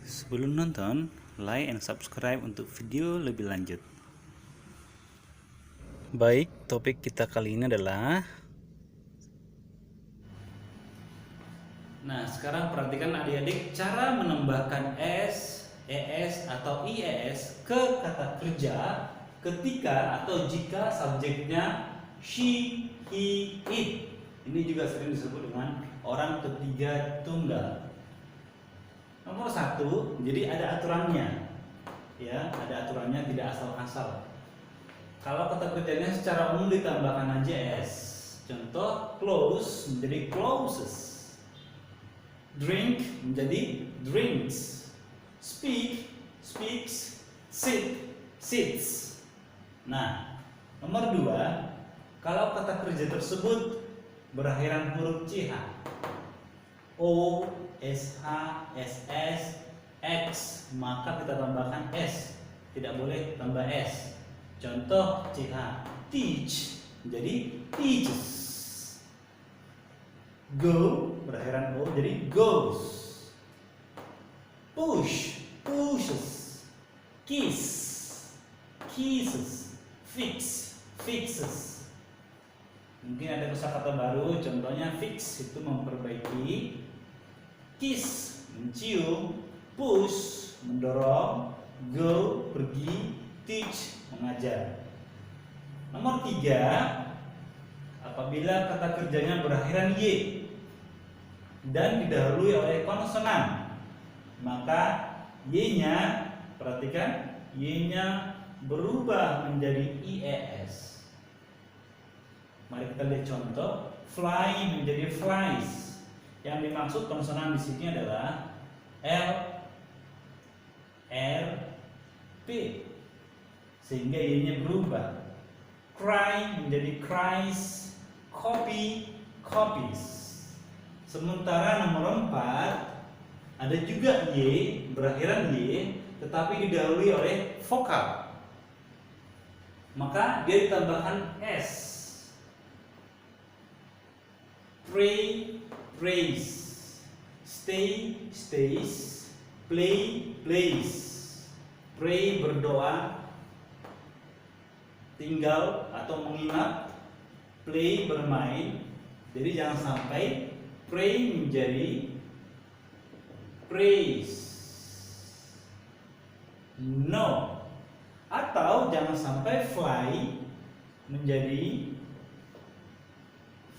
Sebelum nonton, like and subscribe untuk video lebih lanjut. Baik, topik kita kali ini adalah sekarang perhatikan adik-adik cara menambahkan s, es atau ies ke kata kerja ketika atau jika subjeknya she, he, it. Ini juga sering disebut dengan orang ketiga tunggal. Nomor 1, jadi ada aturannya. Ya, ada aturannya, tidak asal-asal. Kalau kata kerjanya secara umum ditambahkan aja s. Contoh, close menjadi closes. Drink menjadi drinks. Speak, speaks. Sit, sits. Nah, nomor 2, kalau kata kerja tersebut berakhiran huruf ch, o, sh, ss, x, maka kita tambahkan s. Tidak boleh tambah s. Contoh ch, teach menjadi teaches. Go berakhiran o jadi goes. Push, pushes. Kiss, kisses. Fix, fixes. Mungkin ada kosakata baru, contohnya fix itu memperbaiki, kiss mencium, push mendorong, go pergi, teach mengajar. Nomor 3, apabila kata kerjanya berakhiran y dan didahului oleh konsonan, maka y-nya, perhatikan, y-nya berubah menjadi ies. Mari kita lihat contoh. Fly menjadi flies. Yang dimaksud konsonan di sini adalah L, R, P, sehingga y-nya berubah. Cry menjadi cries, copy, copies. Sementara nomor 4 ada juga y berakhiran y tetapi didahului oleh vokal, maka dia ditambahkan s. Pray, prays. Stay, stays. Play, plays. Pray berdoa, tinggal atau menginap. Play bermain. Jadi jangan sampai pray menjadi praise. No. Atau jangan sampai fly menjadi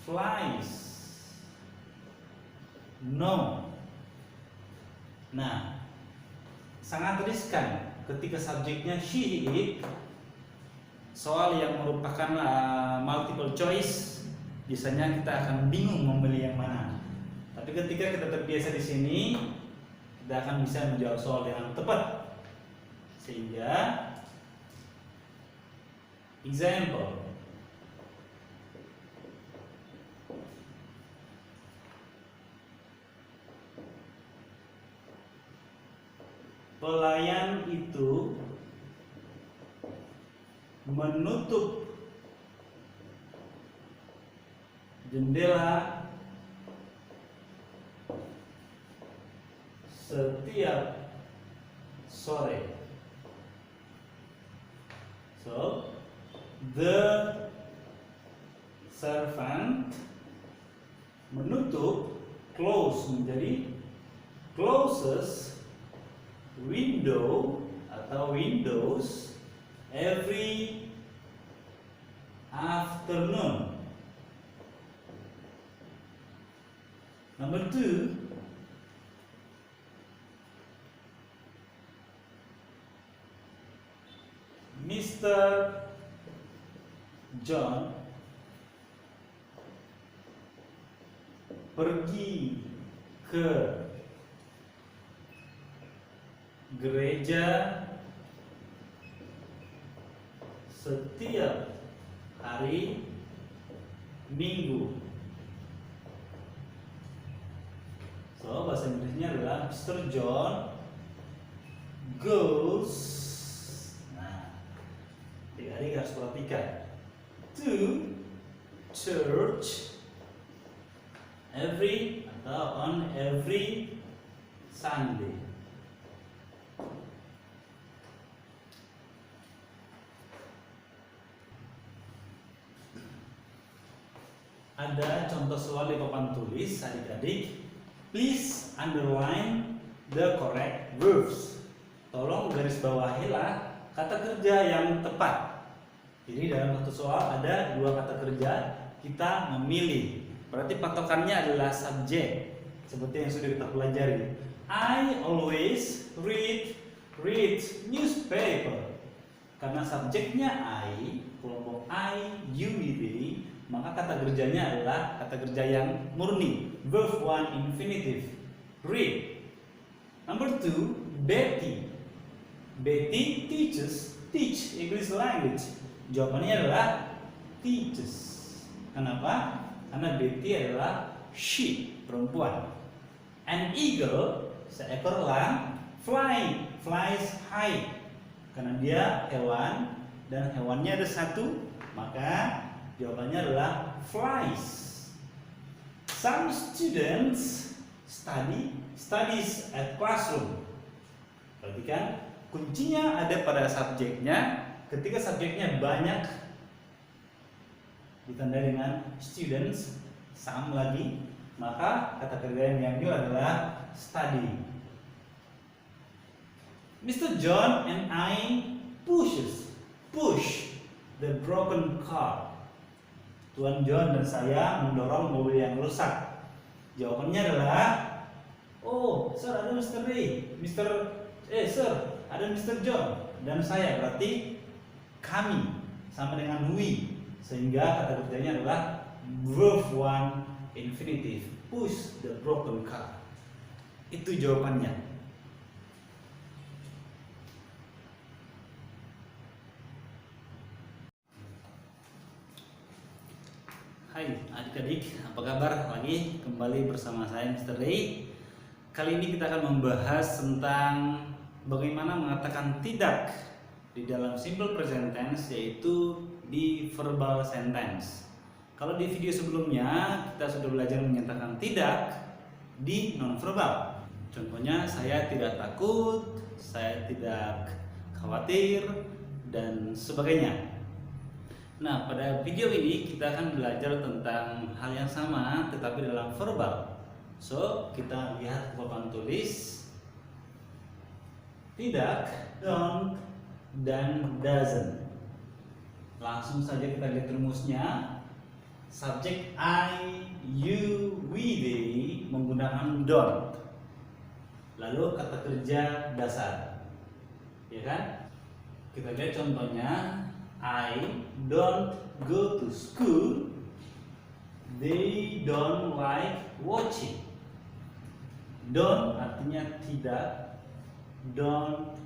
flies. No. Nah, sangat riskan ketika subjeknya she, it. Soal yang merupakan multiple choice, biasanya kita akan bingung memilih yang mana. Tapi ketika kita terbiasa di sini, kita akan bisa menjawab soal yang tepat. Sehingga, example. Pelayan itu menutup jendela setiap sore. So, the servant menutup, close menjadi closes window atau windows every afternoon. Number 2, Mr. John pergi ke gereja setiap hari Minggu. So, bahasa Inggrisnya adalah Mr. John goes. Nah, adik-adik harus perhatikan. To church every atau on every Sunday. ada contoh soal di papan tulis adik-adik. Please underline the correct verbs. Tolong garis bawahilah kata kerja yang tepat. Jadi dalam satu soal ada dua kata kerja, kita memilih. Berarti patokannya adalah subjek, seperti yang sudah kita pelajari. I always read newspaper. Karena subjeknya I, kelompok I, you, they, maka kata kerjanya adalah kata kerja yang murni, verb 1 infinitive, read. Number 2, Betty. Betty teach English language. Jawabannya adalah teaches. Kenapa? Karena Betty adalah she, perempuan. An eagle, seekor elang, flies high. Karena dia hewan dan hewannya ada satu, maka jawabannya adalah flies. Some students studies at classroom. Perhatikan, kuncinya ada pada subjeknya. Ketika subjeknya banyak ditandai dengan students, some lagi, maka kata kerja yang diambil adalah study. Mr. John and I push the broken car. Tuan John dan saya mendorong mobil yang rusak. Jawabannya adalah, oh, sir, ada Mr. Ray, sir, ada Mr. John dan saya, berarti kami sama dengan we, sehingga kata kerjanya adalah verb 1 infinitive, push the broken car. Itu jawabannya. Hai adik-adik, apa kabar? Lagi kembali bersama saya Mr. Ray. Kali ini kita akan membahas tentang bagaimana mengatakan tidak di dalam simple present tense, yaitu di verbal sentence. Kalau di video sebelumnya kita sudah belajar menyatakan tidak di non-verbal. Contohnya, saya tidak takut, saya tidak khawatir, dan sebagainya. Nah, pada video ini kita akan belajar tentang hal yang sama tetapi dalam verbal. So, kita lihat papan tulis. Tidak, don't, dan doesn't. Langsung saja kita lihat rumusnya. Subjek I, you, we, they menggunakan don't. Lalu kata kerja dasar, ya kan? Kita lihat contohnya. I don't go to school. They don't like watching. Don't artinya tidak. Don't.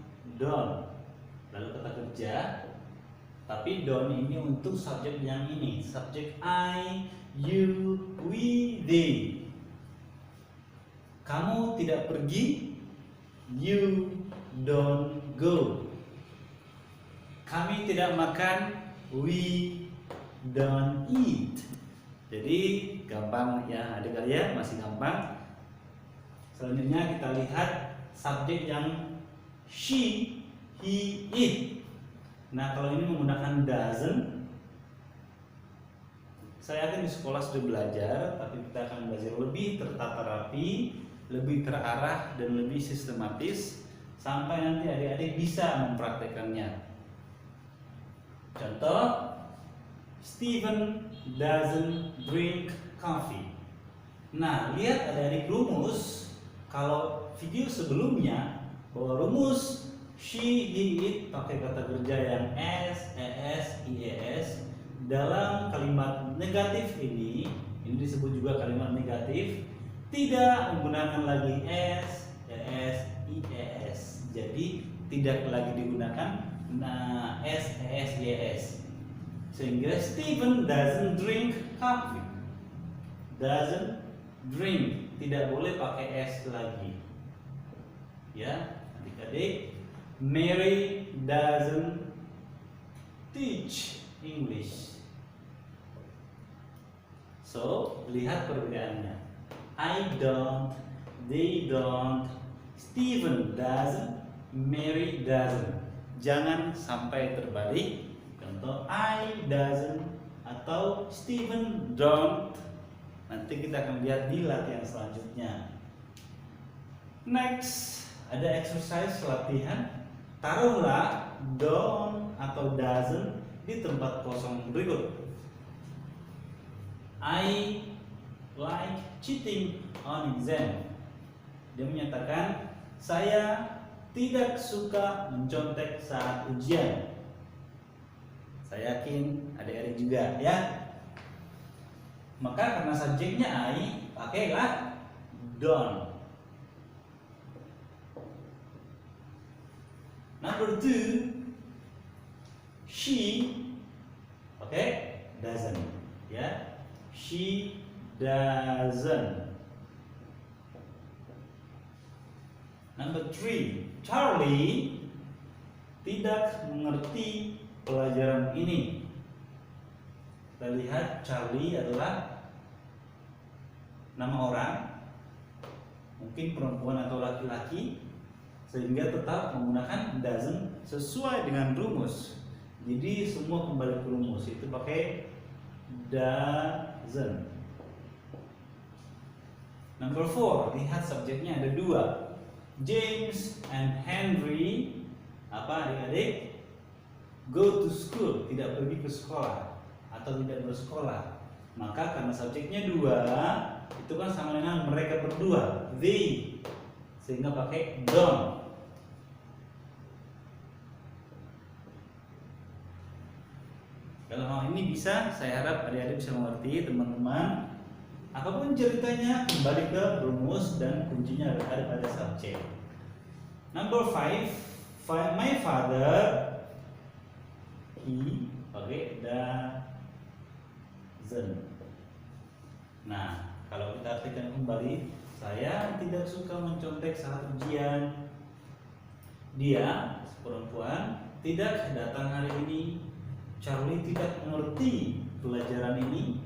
Lalu kata kerja. Tapi don't ini untuk subjek yang ini. Subjek I, you, we, they. Kamu tidak pergi. You don't go. Kami tidak makan. We don't eat. Jadi gampang ya adik-adik ya, masih gampang. Selanjutnya kita lihat subjek yang she, he, it. Nah, kalau ini menggunakan doesn't, saya yakin di sekolah sudah belajar, tapi kita akan belajar lebih tertata rapi, lebih terarah, dan lebih sistematis sampai nanti adik-adik bisa mempraktekannya. Contoh, Stephen doesn't drink coffee. Nah, lihat adik-adik rumus. Kalau video sebelumnya bahwa rumus she, he, it pakai kata kerja yang s, es, ies. Dalam kalimat negatif ini disebut juga kalimat negatif, tidak menggunakan lagi s, es, ies. Jadi tidak lagi digunakan s, es, yes. Sehingga Stephen doesn't drink coffee. Doesn't drink, tidak boleh pakai s lagi. Ya, adik-adik. Mary doesn't teach English. So, lihat perbedaannya. I don't, they don't, Stephen doesn't, Mary doesn't. Jangan sampai terbalik. Contoh, I doesn't atau Stephen don't Nanti kita akan lihat di latihan selanjutnya. Next, ada exercise latihan. Taruhlah don't atau doesn't di tempat kosong berikut. I like cheating on exam. Dia menyatakan, saya tidak suka mencontek saat ujian. Saya yakin adik-adik juga ya. Maka karena subjeknya I, pakailah don't. Number 2, she, doesn't, ya. She doesn't. Number 3, Charlie tidak mengerti pelajaran ini. Kita lihat Charlie adalah nama orang, mungkin perempuan atau laki-laki, sehingga tetap menggunakan doesn't sesuai dengan rumus. Jadi semua kembali ke rumus, itu pakai doesn't. Number 4, lihat subjeknya ada 2. James and Henry, apa adik-adik? Go to school, tidak pergi ke sekolah atau tidak bersekolah. Maka karena subjeknya 2, itu kan sama dengan mereka berdua, they, sehingga pakai don't. Dalam hal ini bisa, saya harap adik-adik bisa mengerti teman-teman. Apapun ceritanya, kembali ke rumus dan kuncinya ada pada subjek. Number 5, my father, he, pakai doesn't. Nah, kalau kita artikan kembali, saya tidak suka mencontek saat ujian. Dia, perempuan, tidak datang hari ini. Charlie tidak mengerti pelajaran ini.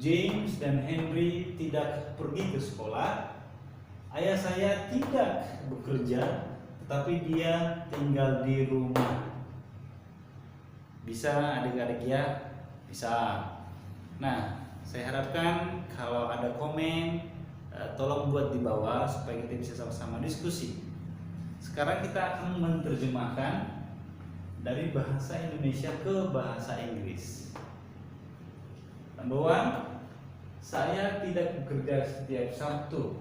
James dan Henry tidak pergi ke sekolah. Ayah saya tidak bekerja, tetapi dia tinggal di rumah. Bisa adik-adik ya? Bisa. Nah, saya harapkan kalau ada komen, tolong buat di bawah supaya kita bisa sama-sama diskusi. Sekarang kita akan menerjemahkan dari bahasa Indonesia ke bahasa Inggris. Number 1, saya tidak bekerja setiap Sabtu.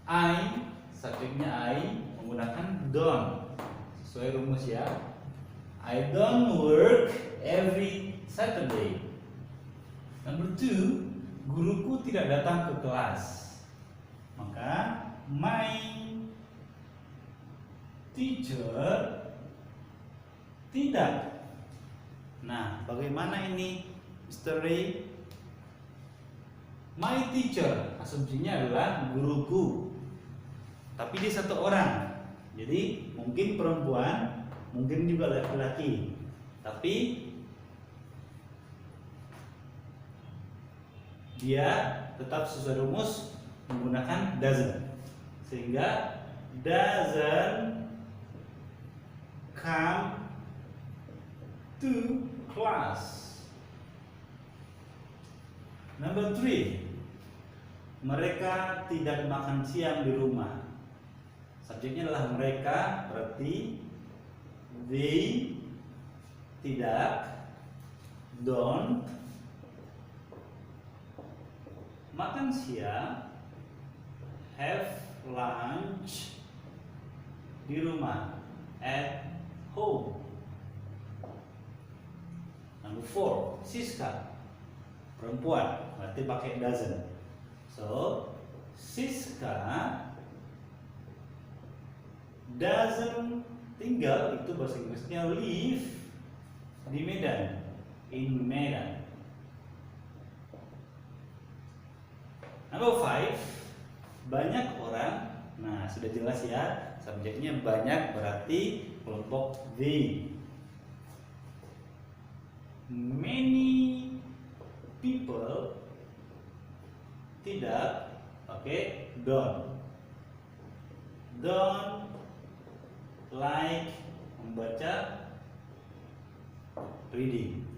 I, subjeknya I, menggunakan don't sesuai rumus ya. I don't work every Saturday. Number 2, guruku tidak datang ke kelas. Maka my teacher tidak. Nah, bagaimana ini Mr. Ray? My teacher, asumsinya adalah guruku, tapi dia satu orang. Jadi mungkin perempuan, mungkin juga laki-laki, tapi dia tetap sesuai rumus menggunakan doesn't, sehingga doesn't come to class. Number 3, mereka tidak makan siang di rumah. Subjeknya adalah mereka, berarti they tidak, don't makan siang, have lunch di rumah, at home. Number 4, Siska, perempuan, berarti pakai doesn't. So, Siska doesn't tinggal, itu bahasa Inggrisnya live, di Medan, in Medan. Number 5, banyak orang. Nah, sudah jelas ya, subjeknya banyak berarti kelompok they. Many people tidak pakai don't. Don't like membaca, reading.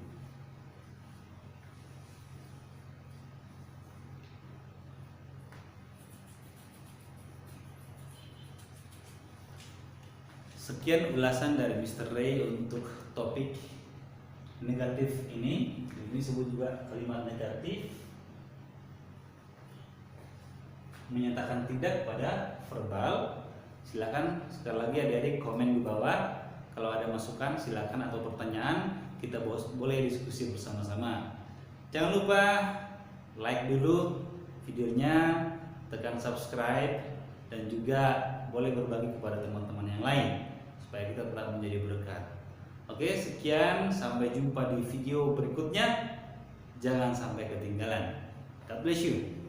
Sekian ulasan dari Mr. Ray untuk topik negatif ini. Ini disebut juga kalimat negatif. Menyatakan tidak pada verbal. Silakan sekali lagi adik-adik komen di bawah. Kalau ada masukan silakan, atau pertanyaan, kita boleh diskusi bersama-sama. Jangan lupa like dulu videonya, tekan subscribe, dan juga boleh berbagi kepada teman-teman yang lain supaya kita tetap menjadi berkat. Oke, sekian, sampai jumpa di video berikutnya. Jangan sampai ketinggalan. God bless you.